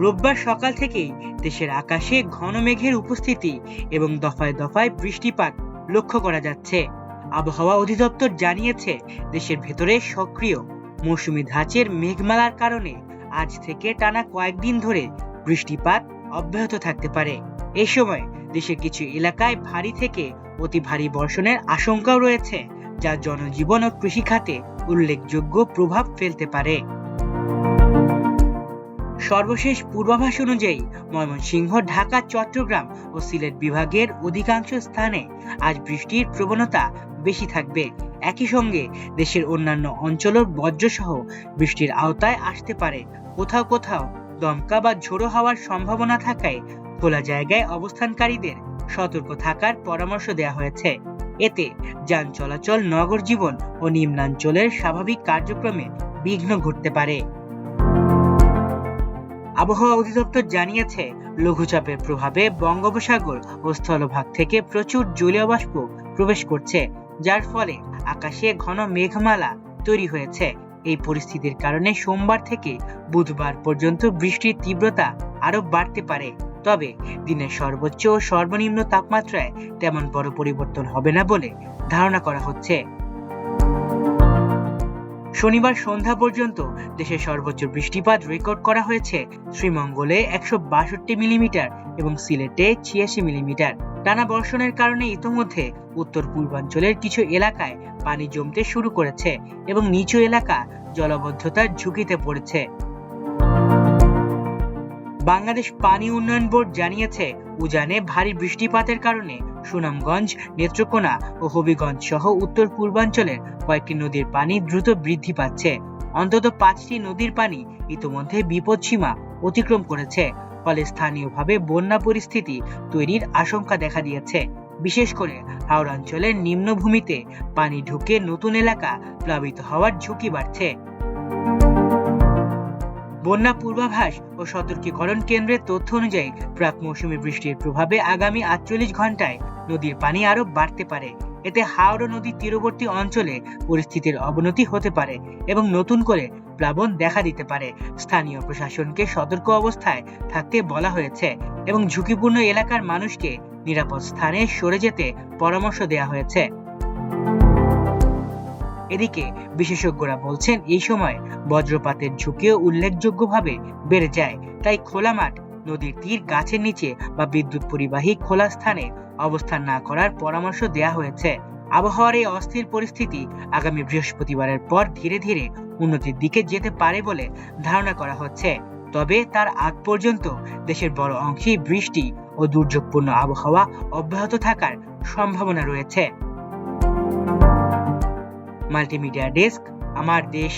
রোববার সকাল থেকেই দেশের আকাশে ঘন মেঘের উপস্থিতি এবং দফায় দফায় বৃষ্টিপাত লক্ষ্য করা যাচ্ছে। আবহাওয়া অধিদপ্তর জানিয়েছে, দেশের ভেতরে সক্রিয় মৌসুমী ধাঁচের মেঘমালার কারণে আজ থেকে টানা কয়েকদিন ধরে বৃষ্টিপাত অব্যাহত থাকতে পারে। এ সময় দেশের কিছু এলাকায় ভারী থেকে অতি ভারী বর্ষণের আশঙ্কাও রয়েছে, যা জনজীবন ও কৃষিখাতে উল্লেখযোগ্য প্রভাব ফেলতে পারে। সর্বশেষ পূর্বাভাস অনুযায়ী ময়মনসিংহ, ঢাকা, চট্টগ্রাম ও সিলেট বিভাগের অধিকাংশ স্থানে আজ বৃষ্টির প্রবণতা বেশি থাকবে। একই সঙ্গে দেশের অন্যান্য অঞ্চলের বজ্রসহ বৃষ্টির আওতায় আসতে পারে। কোথাও কোথাও দমকা বা ঝোড়ো হওয়ার সম্ভাবনা থাকায় খোলা জায়গায় অবস্থানকারীদের সতর্ক থাকার পরামর্শ দেওয়া হয়েছে। এতে যান চলাচল, নগর জীবন ও নিম্নাঞ্চলের স্বাভাবিক কার্যক্রমে বিঘ্ন ঘটতে পারে। আবহাওয়া অধিদপ্তর জানিয়েছে, লঘুচাপের প্রভাবে বঙ্গোপসাগর ও স্থলভাগ থেকে প্রচুর জলীয় বাষ্প প্রবেশ করছে, যার ফলে আকাশে ঘন মেঘমালা তৈরি হয়েছে। এই পরিস্থিতির কারণে সোমবার থেকে বুধবার পর্যন্ত বৃষ্টির তীব্রতা আরো বাড়তে পারে। তবে দিনের সর্বোচ্চ ও সর্বনিম্ন তাপমাত্রায় তেমন বড় পরিবর্তন হবে না বলে ধারণা করা হচ্ছে। শনিবার সন্ধ্যা পর্যন্ত দেশের সর্বোচ্চ বৃষ্টিপাত রেকর্ড করা হয়েছে শ্রীমঙ্গলে 162 মিলিমিটার এবং সিলেটে 86 মিলিমিটার। টানা বর্ষণের কারণে ইতোমধ্যে উত্তর পূর্বাঞ্চলের কিছু এলাকায় পানি জমতে শুরু করেছে এবং নিচু এলাকা জলাবদ্ধতার ঝুঁকিতে পড়েছে। বাংলাদেশ পানি উন্নয়ন বোর্ড জানিয়েছে, উজানে ভারী বৃষ্টিপাতের কারণে সুনামগঞ্জ, নেত্রকোনা ও হবিগঞ্জ সহ উত্তর পূর্বাঞ্চলের কয়েকটি নদীর পানি দ্রুত বৃদ্ধি পাচ্ছে। অন্তত 5টি নদীর পানি ইতোমধ্যে বিপদসীমা অতিক্রম করেছে, ফলে স্থানীয়ভাবে বন্যা পরিস্থিতি তৈরির আশঙ্কা দেখা দিয়েছে। বিশেষ করে হাওড়াঞ্চলের নিম্নভূমিতে পানি ঢুকে নতুন এলাকা প্লাবিত হওয়ার ঝুঁকি বাড়ছে। বন্যা পূর্বাভাস ও সতর্কীকরণ কেন্দ্রের তথ্য অনুযায়ী প্রাক মৌসুমী বৃষ্টির প্রভাবে আগামী 48 ঘন্টায় নদীর পানি আরো বাড়তে পারে। এতে হাওড়া নদীর তীরবর্তী অঞ্চলে পরিস্থিতির অবনতি হতে পারে এবং নতুন করে প্লাবন দেখা দিতে পারে। স্থানীয় প্রশাসনকে সতর্ক অবস্থায় থাকতে বলা হয়েছে এবং ঝুঁকিপূর্ণ এলাকার মানুষকে নিরাপদ স্থানে সরে যেতে পরামর্শ দেওয়া হয়েছে। এদিকে বিশেষজ্ঞরা বলছেন, এই সময় বজ্রপাতের ঝুঁকিও উল্লেখযোগ্যভাবে বেড়ে যায়। তাই খোলা মাঠ, নদীর তীর, গাছের নিচে বা বিদ্যুৎ পরিবাহী খোলা স্থানে অবস্থান না করার পরামর্শ দেওয়া হয়েছে। আবহাওয়ার এই অস্থির পরিস্থিতি আগামী বৃহস্পতিবারের পর ধীরে ধীরে উন্নতির দিকে যেতে পারে বলে ধারণা করা হচ্ছে। তবে তার আগ পর্যন্ত দেশের বড় অংশেই বৃষ্টি ও দুর্যোগপূর্ণ আবহাওয়া অব্যাহত থাকার সম্ভাবনা রয়েছে। মাল্টিমিডিয়া ডেস্ক, আমার দেশ।